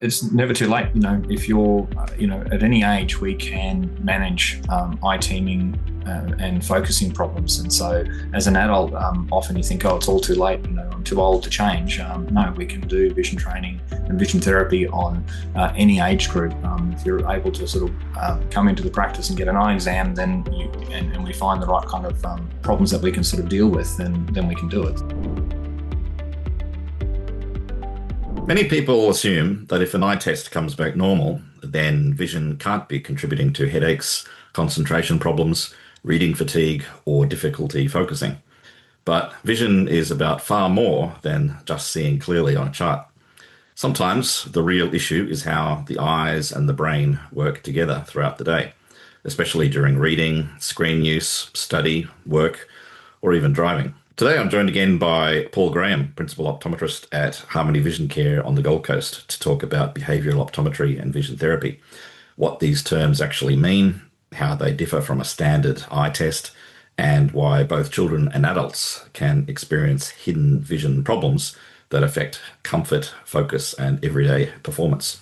It's never too late. If you're, at any age, we can manage eye teaming and focusing problems. And so as an adult, often you think, oh, it's all too late, I'm too old to change. No, we can do vision training and vision therapy on any age group. If you're able to sort of come into the practice and get an eye exam, then and we find the right kind of problems that we can sort of deal with, then we can do it. Many people assume that if an eye test comes back normal, then vision can't be contributing to headaches, concentration problems, reading fatigue, or difficulty focusing. But vision is about far more than just seeing clearly on a chart. Sometimes the real issue is how the eyes and the brain work together throughout the day, especially during reading, screen use, study, work, or even driving. Today, I'm joined again by Paul Graham, Principal Optometrist at Harmony Vision Care on the Gold Coast, to talk about behavioural optometry and vision therapy, what these terms actually mean, how they differ from a standard eye test, and why both children and adults can experience hidden vision problems that affect comfort, focus, and everyday performance.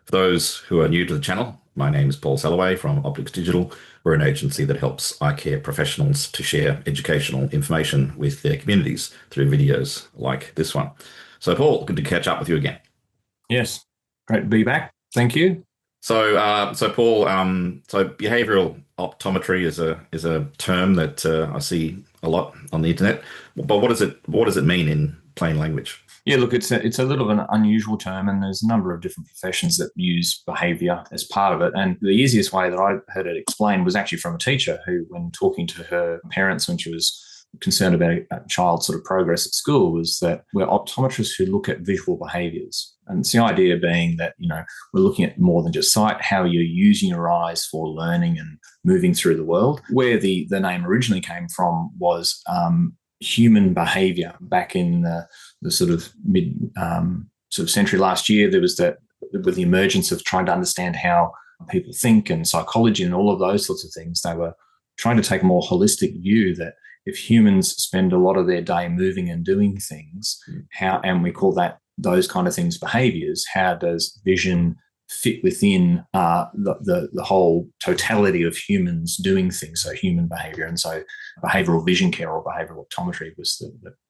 For those who are new to the channel, my name is Paul Salloway from Optics Digital. We're an agency that helps eye care professionals to share educational information with their communities through videos like this one. So Paul, good to catch up with you again. Yes, great to be back. Thank you. So Paul, so behavioural optometry is a term that I see a lot on the internet. But what does it mean in plain language? Yeah, look, it's a little of an unusual term, and there's a number of different professions that use behaviour as part of it. And the easiest way that I heard it explained was actually from a teacher who, when talking to her parents when she was concerned about a child's sort of progress at school, was that we're optometrists who look at visual behaviours. And it's the idea being that, we're looking at more than just sight, how you're using your eyes for learning and moving through the world. Where the name originally came from was human behaviour. Back in the sort of mid sort of century last year, there was that, with the emergence of trying to understand how people think and psychology and all of those sorts of things, they were trying to take a more holistic view that if humans spend a lot of their day moving and doing things, and we call those kind of things behaviours, how does vision fit within the whole totality of humans doing things, so human behaviour. And so behavioural vision care or behavioural optometry was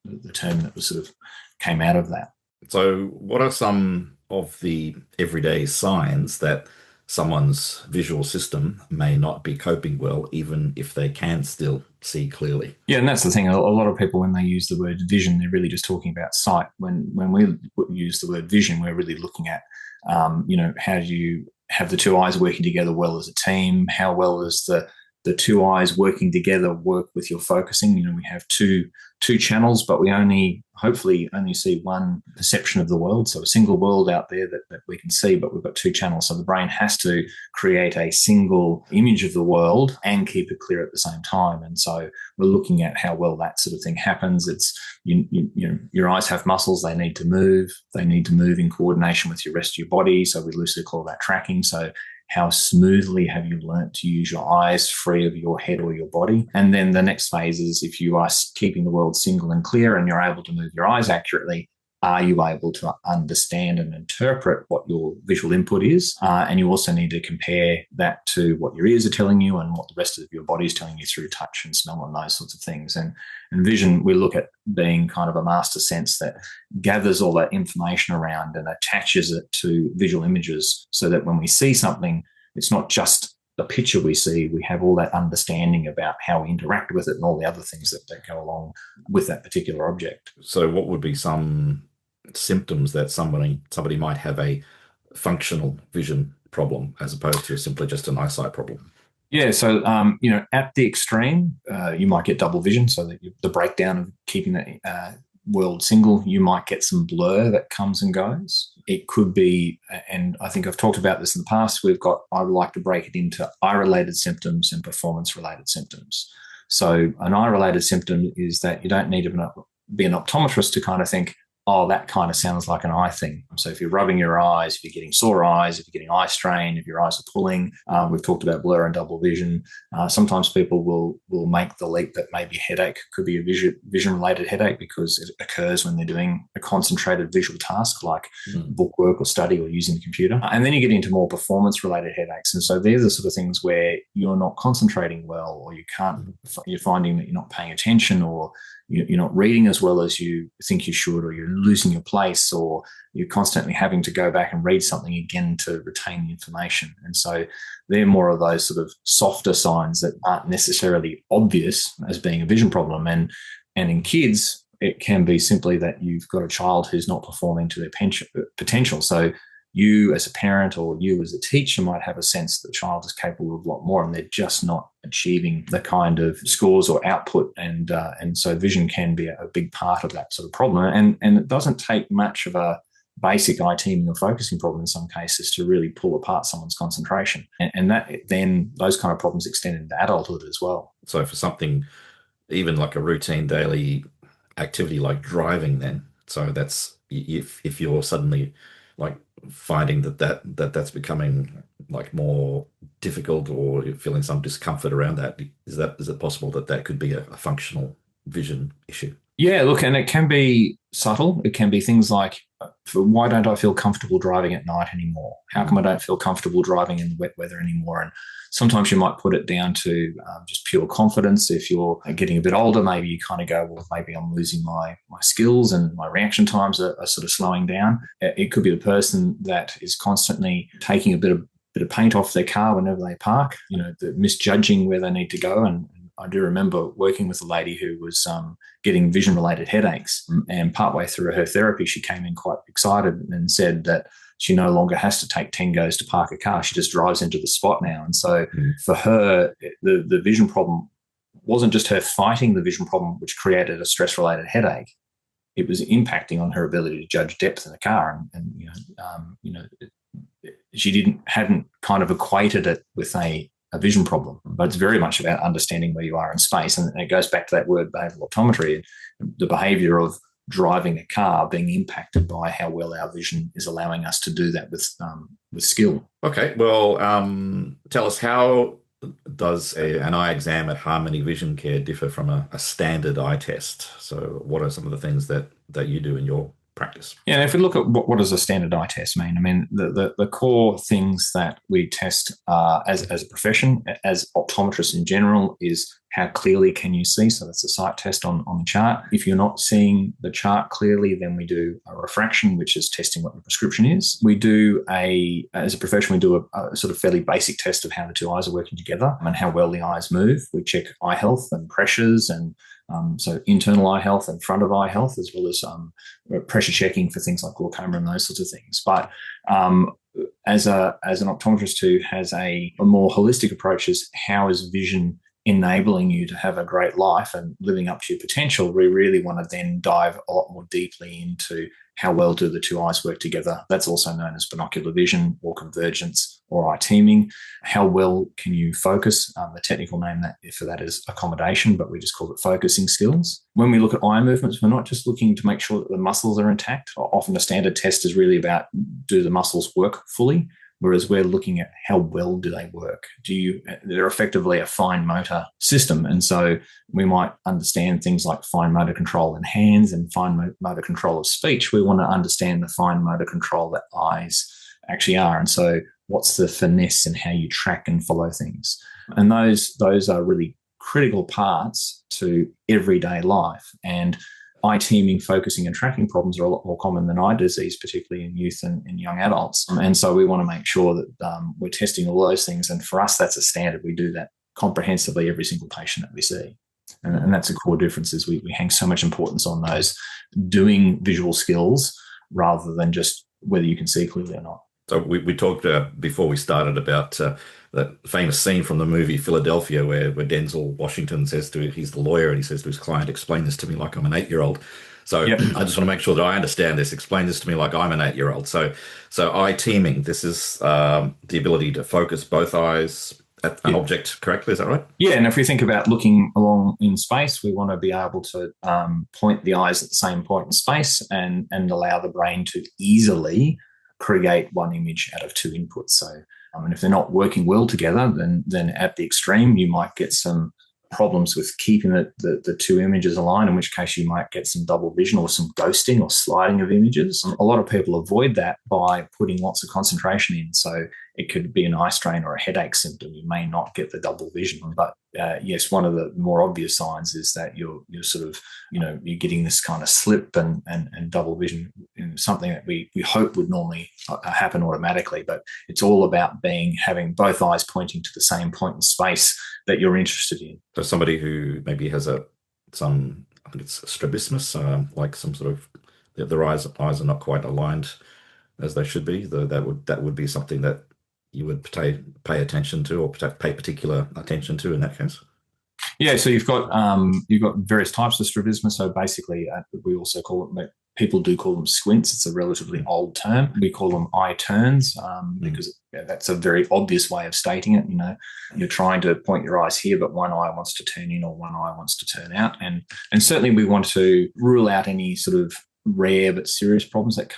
the term that was sort of came out of that. So what are some of the everyday signs that someone's visual system may not be coping well, even if they can still see clearly? Yeah, and that's the thing. A lot of people, when they use the word vision, they're really just talking about sight. When we use the word vision, we're really looking at how do you have the two eyes working together well as a team? How well is the two eyes working together work with your focusing? We have two channels, but we hopefully only see one perception of the world. So a single world out there that we can see, but we've got two channels. So the brain has to create a single image of the world and keep it clear at the same time. And so we're looking at how well that sort of thing happens. It's, your eyes have muscles, they need to move. They need to move in coordination with your rest of your body. So we loosely call that tracking. So how smoothly have you learnt to use your eyes free of your head or your body? And then the next phase is, if you are keeping the world single and clear and you're able to move your eyes accurately, are you able to understand and interpret what your visual input is? And you also need to compare that to what your ears are telling you and what the rest of your body is telling you through touch and smell and those sorts of things. And vision, we look at being kind of a master sense that gathers all that information around and attaches it to visual images, so that when we see something, it's not just a picture we see, we have all that understanding about how we interact with it and all the other things that go along with that particular object. So what would be some symptoms that somebody might have a functional vision problem as opposed to simply just an eyesight problem? Yeah, so at the extreme, you might get double vision, so that the breakdown of keeping the world single. You might get some blur that comes and goes. It could be, and I think I've talked about this in the past, I would like to break it into eye-related symptoms and performance-related symptoms. So an eye-related symptom is that you don't need to be an optometrist to kind of think, oh, that kind of sounds like an eye thing. So if you're rubbing your eyes, if you're getting sore eyes, if you're getting eye strain, if your eyes are pulling, we've talked about blur and double vision. Sometimes people will make the leap that maybe headache could be a vision-related headache because it occurs when they're doing a concentrated visual task like bookwork or study or using the computer. And then you get into more performance-related headaches. And so they're the sort of things where you're not concentrating well, or you're finding that you're not paying attention, or you're not reading as well as you think you should, or you're losing your place, or you're constantly having to go back and read something again to retain the information. And so they're more of those sort of softer signs that aren't necessarily obvious as being a vision problem. And in kids, it can be simply that you've got a child who's not performing to their potential. So you as a parent or you as a teacher might have a sense that the child is capable of a lot more, and they're just not achieving the kind of scores or output. And so vision can be a big part of that sort of problem. And it doesn't take much of a basic eye teaming or focusing problem in some cases to really pull apart someone's concentration. And that then those kind of problems extend into adulthood as well. So for something, even like a routine daily activity like driving then, so that's if you're suddenly like finding that's becoming like more difficult, or you're feeling some discomfort around that, is it possible that could be a functional vision issue? Yeah, look, and it can be subtle. It can be things like, why don't I feel comfortable driving at night anymore? How come I don't feel comfortable driving in the wet weather anymore? And sometimes you might put it down to just pure confidence. If you're getting a bit older, maybe you kind of go, well, maybe I'm losing my skills and my reaction times are sort of slowing down. It could be the person that is constantly taking a bit of paint off their car whenever they park, misjudging where they need to go. And I do remember working with a lady who was getting vision-related headaches, and partway through her therapy, she came in quite excited and said that she no longer has to take 10 goes to park a car. She just drives into the spot now. And so for her, the vision problem wasn't just her fighting the vision problem, which created a stress-related headache. It was impacting on her ability to judge depth in the car. She hadn't kind of equated it with a vision problem, but it's very much about understanding where you are in space. And it goes back to that word behavioural optometry, the behaviour of driving a car being impacted by how well our vision is allowing us to do that with skill. Okay, well, tell us, how does an eye exam at Harmony Vision Care differ from a standard eye test? So what are some of the things that you do in your practice? Yeah, if we look at what does a standard eye test mean? I mean, the core things that we test as a profession, as optometrists in general, is how clearly can you see? So that's a sight test on the chart. If you're not seeing the chart clearly, then we do a refraction, which is testing what the prescription is. We do as a profession, we do a sort of fairly basic test of how the two eyes are working together and how well the eyes move. We check eye health and pressures, and so internal eye health and front of eye health, as well as pressure checking for things like glaucoma and those sorts of things. But as an optometrist who has a more holistic approach, is how is vision enabling you to have a great life and living up to your potential, we really want to then dive a lot more deeply into how well do the two eyes work together. That's also known as binocular vision or convergence or eye teaming. How well can you focus? The technical name for that is accommodation, but we just call it focusing skills. When we look at eye movements, we're not just looking to make sure that the muscles are intact. Often a standard test is really about, do the muscles work fully? Whereas we're looking at how well do they work? They're effectively a fine motor system. And so we might understand things like fine motor control in hands and fine motor control of speech. We want to understand the fine motor control that eyes actually are. And so what's the finesse in how you track and follow things? And those are really critical parts to everyday life. And eye teaming, focusing and tracking problems are a lot more common than eye disease, particularly in youth and young adults. And so we want to make sure that we're testing all those things. And for us, that's a standard. We do that comprehensively every single patient that we see. And that's a core difference, is we hang so much importance on those doing visual skills rather than just whether you can see clearly or not. So we talked before we started about that famous scene from the movie Philadelphia where Denzel Washington he's the lawyer, and he says to his client, explain this to me like I'm an 8-year-old. So yep. I just want to make sure that I understand this. Explain this to me like I'm an 8-year-old. So eye teaming, this is the ability to focus both eyes at an object correctly. Is that right? Yeah, and if we think about looking along in space, we want to be able to point the eyes at the same point in space and allow the brain to easily create one image out of two inputs. So, and if they're not working well together, then at the extreme, you might get some problems with keeping the two images aligned, in which case you might get some double vision or some ghosting or sliding of images. A lot of people avoid that by putting lots of concentration in. So it could be an eye strain or a headache symptom. You may not get the double vision. But yes, one of the more obvious signs is that you're sort of, you're getting this kind of slip and double vision, something that we hope would normally happen automatically. But it's all about having both eyes pointing to the same point in space that you're interested in. So somebody who maybe has I think it's strabismus, like some sort of, their eyes are not quite aligned as they should be. That would be something that you would pay attention to, or pay particular attention to in that case. Yeah, so you've got various types of strabismus. So basically, we also call it, people do call them squints. It's a relatively old term. We call them eye turns because that's a very obvious way of stating it. You're trying to point your eyes here, but one eye wants to turn in or one eye wants to turn out. And certainly we want to rule out any sort of rare but serious problems that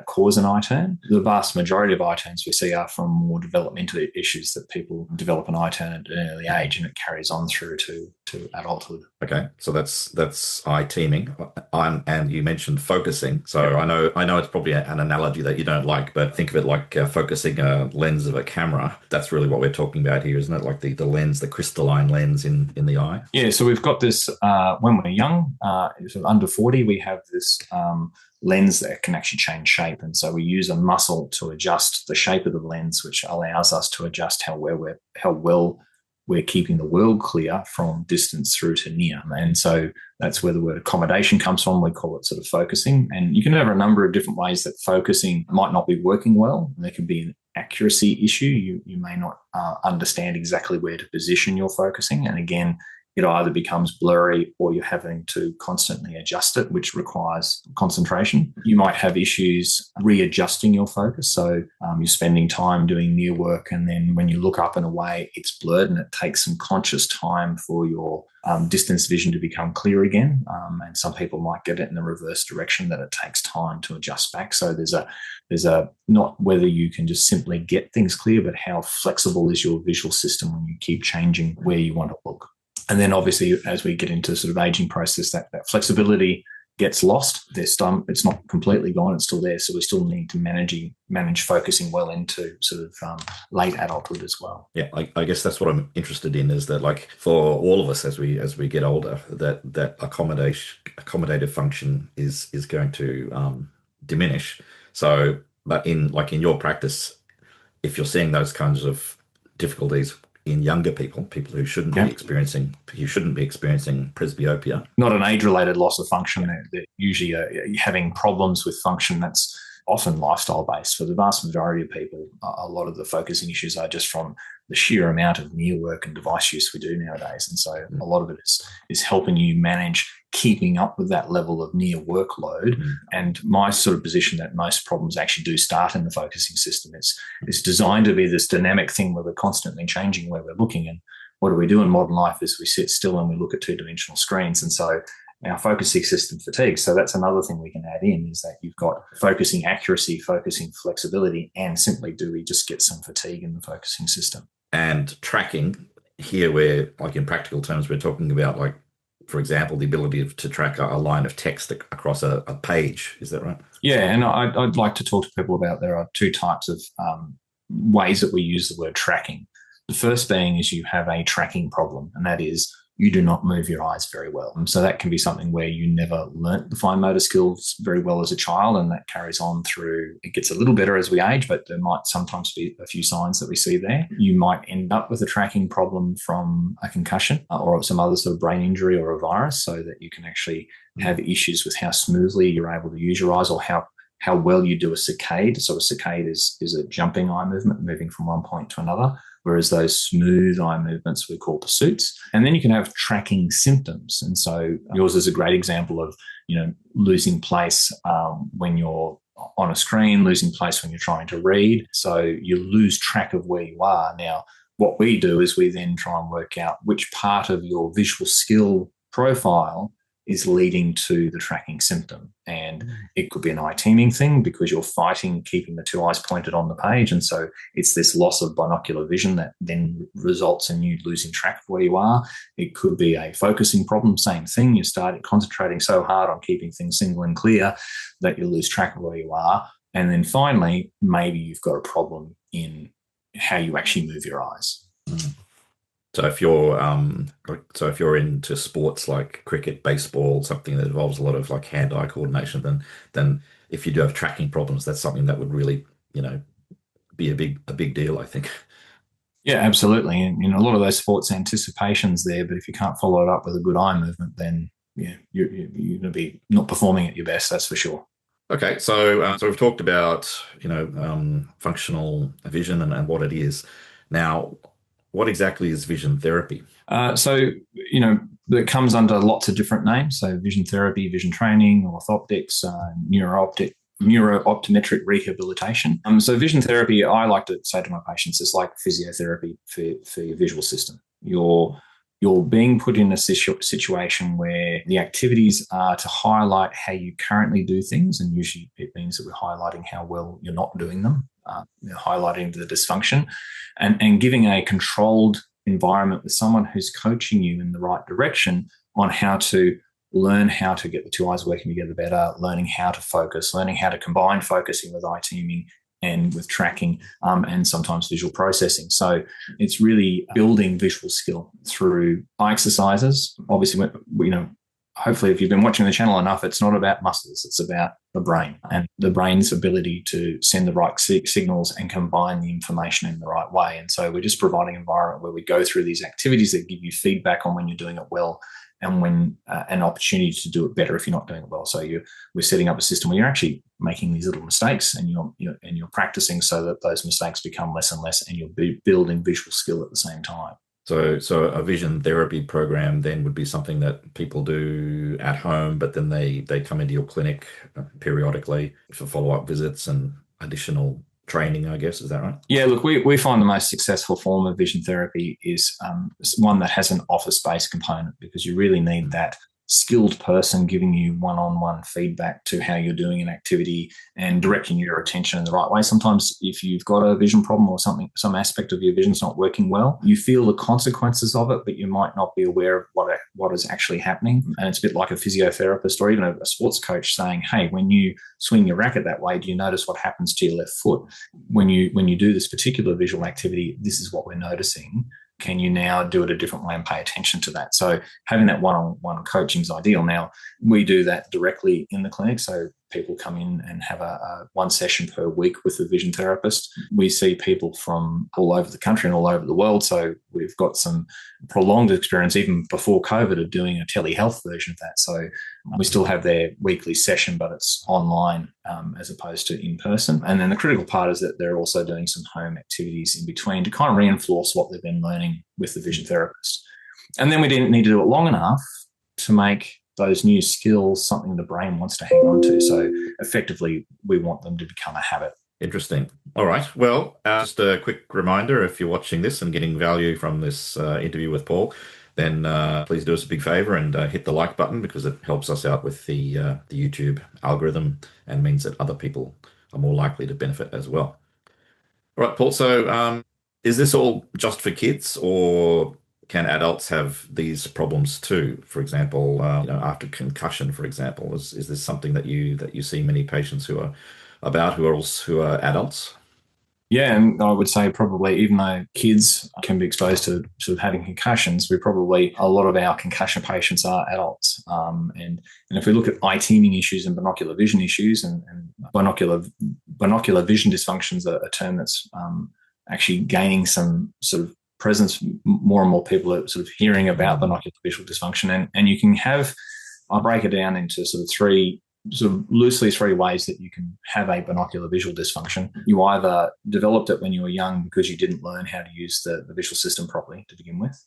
cause an eye turn. The vast majority of eye turns we see are from more developmental issues, that people develop an eye turn at an early age and it carries on through to adulthood. Okay, so that's eye teaming. And you mentioned focusing. So yeah. I know it's probably an analogy that you don't like, but think of it like focusing a lens of a camera. That's really what we're talking about here, isn't it? Like the lens, the crystalline lens in the eye. Yeah. So we've got this when we're young, sort of under 40, we have this lens that can actually change shape, and so we use a muscle to adjust the shape of the lens, which allows us to adjust how well we're keeping the world clear from distance through to near. And so that's where the word accommodation comes from. We call it sort of focusing. And you can have a number of different ways that focusing might not be working well. There can be an accuracy issue. You may not understand exactly where to position your focusing. And again, it either becomes blurry or you're having to constantly adjust it, which requires concentration. You might have issues readjusting your focus. So you're spending time doing near work, and then when you look up and away, it's blurred, and it takes some conscious time for your distance vision to become clear again. And some people might get it in the reverse direction, that it takes time to adjust back. So there's a not whether you can just simply get things clear, but how flexible is your visual system when you keep changing where you want to look. And then obviously, as we get into sort of aging process, that flexibility gets lost. It's not completely gone, it's still there. So we still need to manage focusing well into sort of late adulthood as well. Yeah, I guess that's what I'm interested in, is that, like, for all of us as we get older, that accommodative function is going to diminish. So, but in your practice, if you're seeing those kinds of difficulties in younger people who shouldn't be experiencing presbyopia. Not an age-related loss of function. They're usually having problems with function that's often lifestyle-based. For the vast majority of people, a lot of the focusing issues are just from the sheer amount of near work and device use we do nowadays. And so a lot of it is helping you manage keeping up with that level of near workload. And my sort of position that most problems actually do start in the focusing system. It's designed to be this dynamic thing where we're constantly changing where we're looking. And what do we do in modern life is we sit still and we look at two-dimensional screens. And so our focusing system fatigues. So that's another thing we can add in, is that you've got focusing accuracy, focusing flexibility, and simply do we just get some fatigue in the focusing system. And tracking here, where, like, in practical terms, we're talking about, like, for example, the ability to track a line of text across a page. Is that right? Yeah, and I'd like to talk to people about, there are two types of ways that we use the word tracking. The first being is you have a tracking problem, and that is you do not move your eyes very well. And so that can be something where you never learnt the fine motor skills very well as a child, and that carries on through. It gets a little better as we age, but there might sometimes be a few signs that we see there. You might end up with a tracking problem from a concussion or some other sort of brain injury or a virus, so that you can actually have issues with how smoothly you're able to use your eyes, or how well you do a saccade. So a saccade is a jumping eye movement, moving from one point to another, whereas those smooth eye movements we call pursuits. And then you can have tracking symptoms. And so yours is a great example of, losing place when you're on a screen, losing place when you're trying to read. So you lose track of where you are. Now, what we do is we then try and work out which part of your visual skill profile is leading to the tracking symptom. And it could be an eye teaming thing because you're fighting keeping the two eyes pointed on the page. And so it's this loss of binocular vision that then results in you losing track of where you are. It could be a focusing problem, same thing. You start concentrating so hard on keeping things single and clear that you lose track of where you are. And then finally, maybe you've got a problem in how you actually move your eyes. So if you're into sports like cricket, baseball, something that involves a lot of like hand-eye coordination, then if you do have tracking problems, that's something that would really, be a big deal, I think. Yeah, absolutely. And in a lot of those sports, anticipation's there, but if you can't follow it up with a good eye movement, then you're going to be not performing at your best. That's for sure. Okay, so we've talked about functional vision and what it is. Now, what exactly is vision therapy? It comes under lots of different names. So vision therapy, vision training, orthoptics, neuro-optometric rehabilitation. So vision therapy, I like to say to my patients, is like physiotherapy for your visual system. You're being put in a situation where the activities are to highlight how you currently do things, and usually it means that we're highlighting how well you're not doing them, highlighting the dysfunction, and giving a controlled environment with someone who's coaching you in the right direction on how to learn how to get the two eyes working together better, learning how to focus, learning how to combine focusing with eye teaming and with tracking, and sometimes visual processing. So it's really building visual skill through eye exercises. Obviously, hopefully if you've been watching the channel enough, it's not about muscles, it's about the brain and the brain's ability to send the right signals and combine the information in the right way. And so we're just providing an environment where we go through these activities that give you feedback on when you're doing it well and when an opportunity to do it better if you're not doing it well. So we're setting up a system where you're actually making these little mistakes and you're practicing so that those mistakes become less and less, and you're building visual skill at the same time. So a vision therapy program then would be something that people do at home, but then they come into your clinic periodically for follow-up visits and additional training, I guess. Is that right? Yeah, look, we find the most successful form of vision therapy is one that has an office-based component, because you really need that skilled person giving you one-on-one feedback to how you're doing an activity and directing your attention in the right way. Sometimes if you've got a vision problem or some aspect of your vision's not working well, you feel the consequences of it, but you might not be aware of what is actually happening. And it's a bit like a physiotherapist or even a sports coach saying, hey, when you swing your racket that way, do you notice what happens to your left foot? When you do this particular visual activity, this is what we're noticing. Can you now do it a different way and pay attention to that? So having that one-on-one coaching is ideal. Now, we do that directly in the clinic. So people come in and have a one session per week with a vision therapist. We see people from all over the country and all over the world. So we've got some prolonged experience even before COVID of doing a telehealth version of that. So we still have their weekly session, but it's online as opposed to in person. And then the critical part is that they're also doing some home activities in between to kind of reinforce what they've been learning with the vision therapist. And then we didn't need to do it long enough to make those new skills something the brain wants to hang on to. So effectively, we want them to become a habit. Interesting. All right. Well, just a quick reminder, if you're watching this and getting value from this interview with Paul, then please do us a big favor and hit the like button, because it helps us out with the YouTube algorithm and means that other people are more likely to benefit as well. All right, Paul. So is this all just for kids, or can adults have these problems too? For example, after concussion, for example, is this something that you see many patients who are adults? Yeah, and I would say probably, even though kids can be exposed to sort of having concussions, a lot of our concussion patients are adults. And if we look at eye teaming issues and binocular vision issues, and binocular vision dysfunctions are a term that's actually gaining some sort of presence. More and more people are sort of hearing about binocular visual dysfunction, and you can have, I'll break it down into loosely three ways that you can have a binocular visual dysfunction. You either developed it when you were young because you didn't learn how to use the visual system properly to begin with.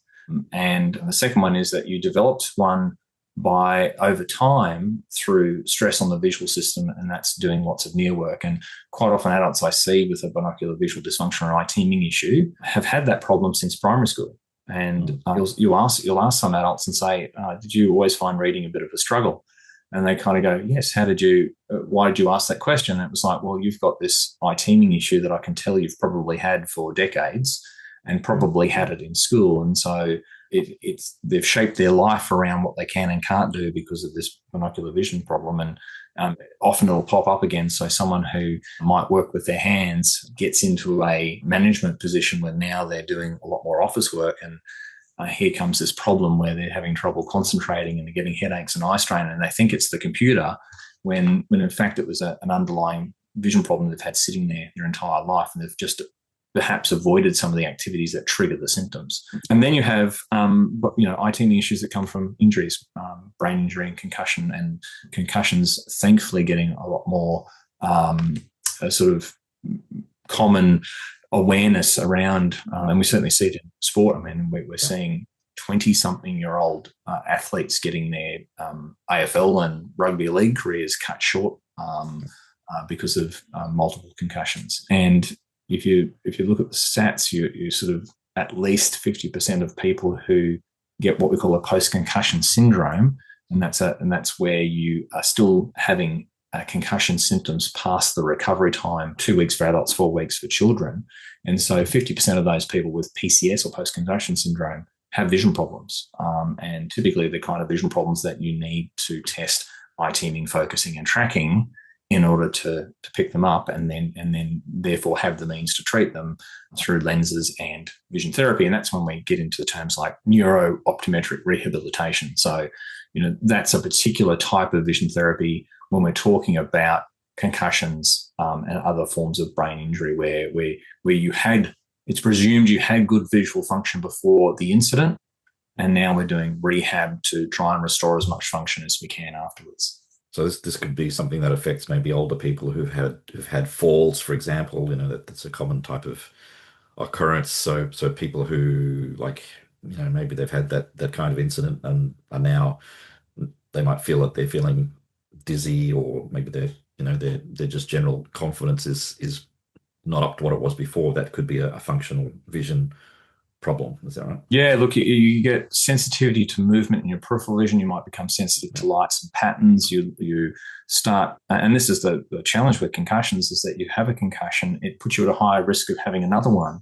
And the second one is that you developed one by over time through stress on the visual system, and that's doing lots of near work. And quite often adults I see with a binocular visual dysfunction or eye teaming issue have had that problem since primary school. And you'll ask some adults and say, did you always find reading a bit of a struggle? And they kind of go, yes, why did you ask that question? And it was like, well, you've got this eye teaming issue that I can tell you've probably had for decades and probably had it in school. And so they've shaped their life around what they can and can't do because of this binocular vision problem. And often it'll pop up again. So someone who might work with their hands gets into a management position where now they're doing a lot more office work, and here comes this problem where they're having trouble concentrating and they're getting headaches and eye strain, and they think it's the computer when in fact it was an underlying vision problem they've had sitting there their entire life, and they've just perhaps avoided some of the activities that trigger the symptoms. And then you have, eye teaming issues that come from injuries, brain injury and concussion, and concussions thankfully getting a lot more a sort of common awareness around, and we certainly see it in sport. I mean, we're seeing 20-something-year-old athletes getting their AFL and rugby league careers cut short because of multiple concussions. And if you look at the stats, you sort of at least 50% of people who get what we call a post-concussion syndrome, and that's where you are still having concussion symptoms past the recovery time, 2 weeks for adults, 4 weeks for children. And so 50% of those people with PCS or post-concussion syndrome have vision problems, and typically the kind of vision problems that you need to test eye teaming, focusing and tracking in order to pick them up and then therefore have the means to treat them through lenses and vision therapy. And that's when we get into terms like neuro-optometric rehabilitation. So, that's a particular type of vision therapy when we're talking about concussions and other forms of brain injury where it's presumed you had good visual function before the incident, and now we're doing rehab to try and restore as much function as we can afterwards. So this could be something that affects maybe older people who've had falls, for example. That's a common type of occurrence. So people who maybe they've had that kind of incident and are now, they might feel that they're feeling dizzy, or maybe their just general confidence is not up to what it was before. That could be a functional vision problem. Is that right? Yeah, look, you get sensitivity to movement in your peripheral vision. You might become sensitive to lights and patterns. You start, and this is the challenge with concussions, is that you have a concussion, it puts you at a higher risk of having another one,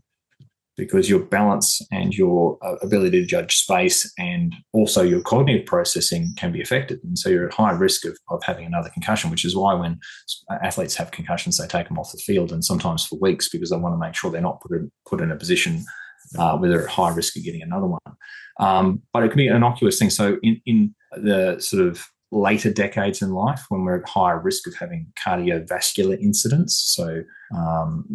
because your balance and your ability to judge space and also your cognitive processing can be affected. And so you're at high risk of having another concussion, which is why when athletes have concussions, they take them off the field, and sometimes for weeks, because they want to make sure they're not put in a position where they're at high risk of getting another one. But it can be an innocuous thing. So in the sort of later decades in life, when we're at higher risk of having cardiovascular incidents, so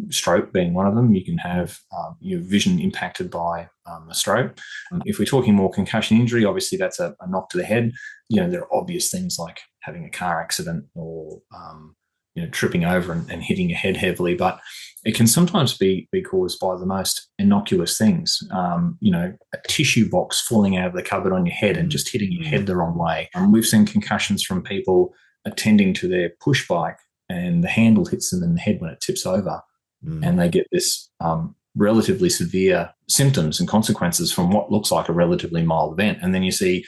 stroke being one of them, you can have your vision impacted by a stroke. If we're talking more concussion injury, obviously that's a knock to the head. There are obvious things like having a car accident or tripping over and hitting your head heavily, but it can sometimes be caused by the most innocuous things. A tissue box falling out of the cupboard on your head and just hitting your head the wrong way. We've seen concussions from people attending to their push bike, and the handle hits them in the head when it tips over, and they get this relatively severe symptoms and consequences from what looks like a relatively mild event. And then you see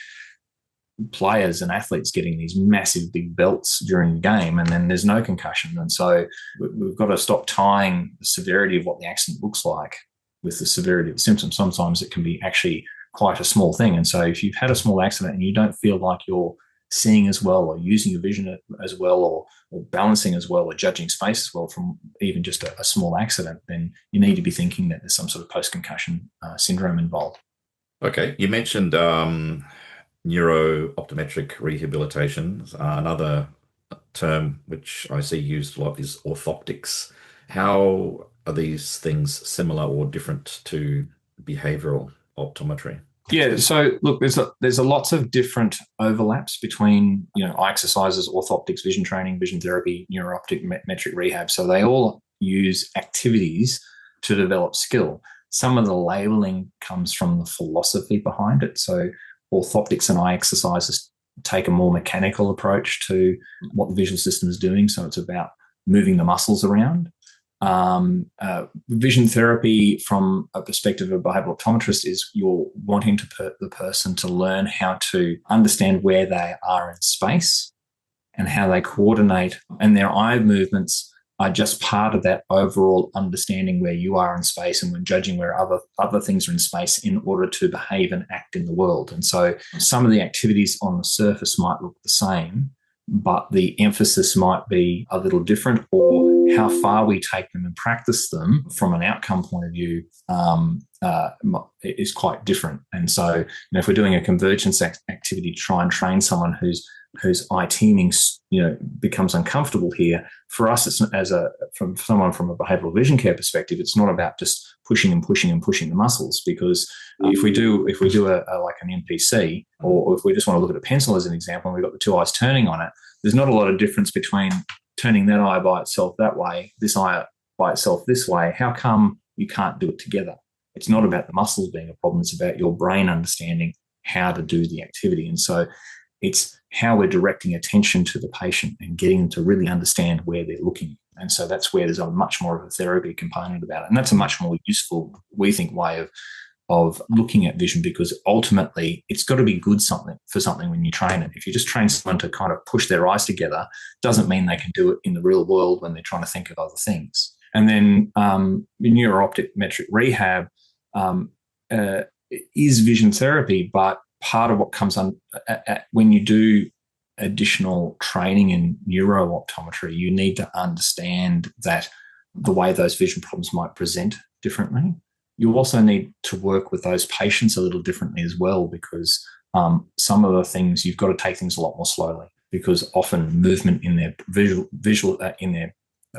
players and athletes getting these massive big belts during the game, and then there's no concussion. And so we've got to stop tying the severity of what the accident looks like with the severity of the symptoms. Sometimes it can be actually quite a small thing. And so if you've had a small accident and you don't feel like you're seeing as well, or using your vision as well, or balancing as well, or judging space as well from even just a small accident, then you need to be thinking that there's some sort of post-concussion syndrome involved. Okay. You mentioned neuro-optometric rehabilitation. Another term which I see used a lot is orthoptics. How are these things similar or different to behavioral optometry? Yeah, so look, there's a lots of different overlaps between eye exercises, orthoptics, vision training, vision therapy, neuro-optometric rehab. So they all use activities to develop skill. Some of the labeling comes from the philosophy behind it. So orthoptics and eye exercises take a more mechanical approach to what the visual system is doing. So it's about moving the muscles around. Vision therapy from a perspective of a behavioural optometrist is you're wanting the person to learn how to understand where they are in space and how they coordinate, and their eye movements are just part of that overall understanding where you are in space and when judging where other things are in space in order to behave and act in the world. And so some of the activities on the surface might look the same, but the emphasis might be a little different, or how far we take them and practice them from an outcome point of view is quite different. And so, if we're doing a convergence activity to try and train someone whose eye teaming, becomes uncomfortable here, for us, it's from someone from a behavioural vision care perspective, it's not about just pushing and pushing and pushing the muscles, because if we do like an NPC, or if we just want to look at a pencil as an example, and we've got the two eyes turning on it, there's not a lot of difference between turning that eye by itself that way, this eye by itself this way. How come you can't do it together? It's not about the muscles being a problem. It's about your brain understanding how to do the activity. And so it's how we're directing attention to the patient and getting them to really understand where they're looking. And so that's where there's a much more of a therapy component about it. And that's a much more useful, we think, way of looking at vision, because ultimately it's got to be good for something when you train it. If you just train someone to kind of push their eyes together, doesn't mean they can do it in the real world when they're trying to think of other things. And then neuro-optometric rehab is vision therapy, but part of what comes on when you do additional training in neuro-optometry, you need to understand that the way those vision problems might present differently. You also need to work with those patients a little differently as well, because some of the things, you've got to take things a lot more slowly, because often movement in their in their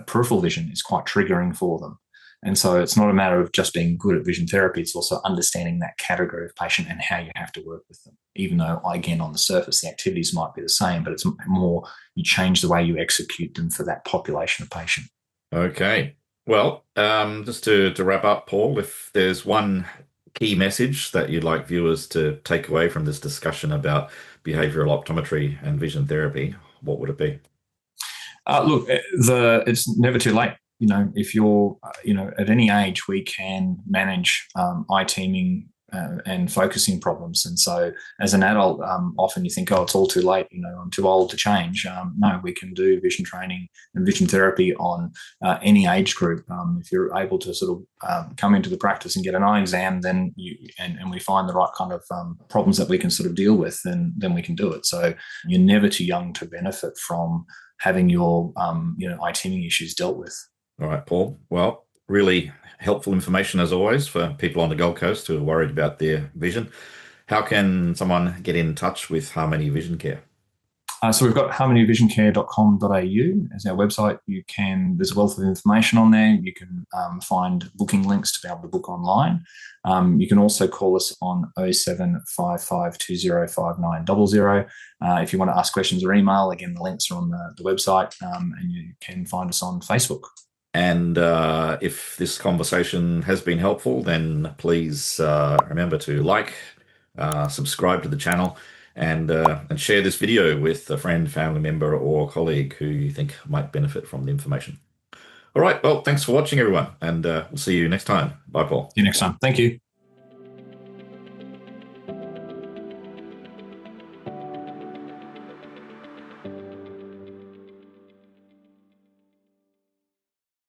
peripheral vision is quite triggering for them. And so it's not a matter of just being good at vision therapy, it's also understanding that category of patient and how you have to work with them. Even though, again, on the surface, the activities might be the same, but it's more you change the way you execute them for that population of patient. Okay. Well, just to wrap up, Paul, if there's one key message that you'd like viewers to take away from this discussion about behavioural optometry and vision therapy, what would it be? Look, it's never too late. If you're, at any age, we can manage eye teaming and focusing problems. And so as an adult, often you think, oh, it's all too late, I'm too old to change. No, we can do vision training and vision therapy on any age group. If you're able to sort of come into the practice and get an eye exam, then and we find the right kind of problems that we can sort of deal with, then we can do it. So you're never too young to benefit from having your eye teaming issues dealt with. All right, Paul. Well, really helpful information as always for people on the Gold Coast who are worried about their vision. How can someone get in touch with Harmony Vision Care? So we've got harmonyvisioncare.com.au as our website. There's a wealth of information on there. You can find booking links to be able to book online. You can also call us on 0755205900. If you want to ask questions or email, again, the links are on the website, and you can find us on Facebook. And if this conversation has been helpful, then please remember to like, subscribe to the channel, and share this video with a friend, family member, or colleague who you think might benefit from the information. All right, well, thanks for watching, everyone, and we'll see you next time. Bye, Paul. See you next time. Thank you.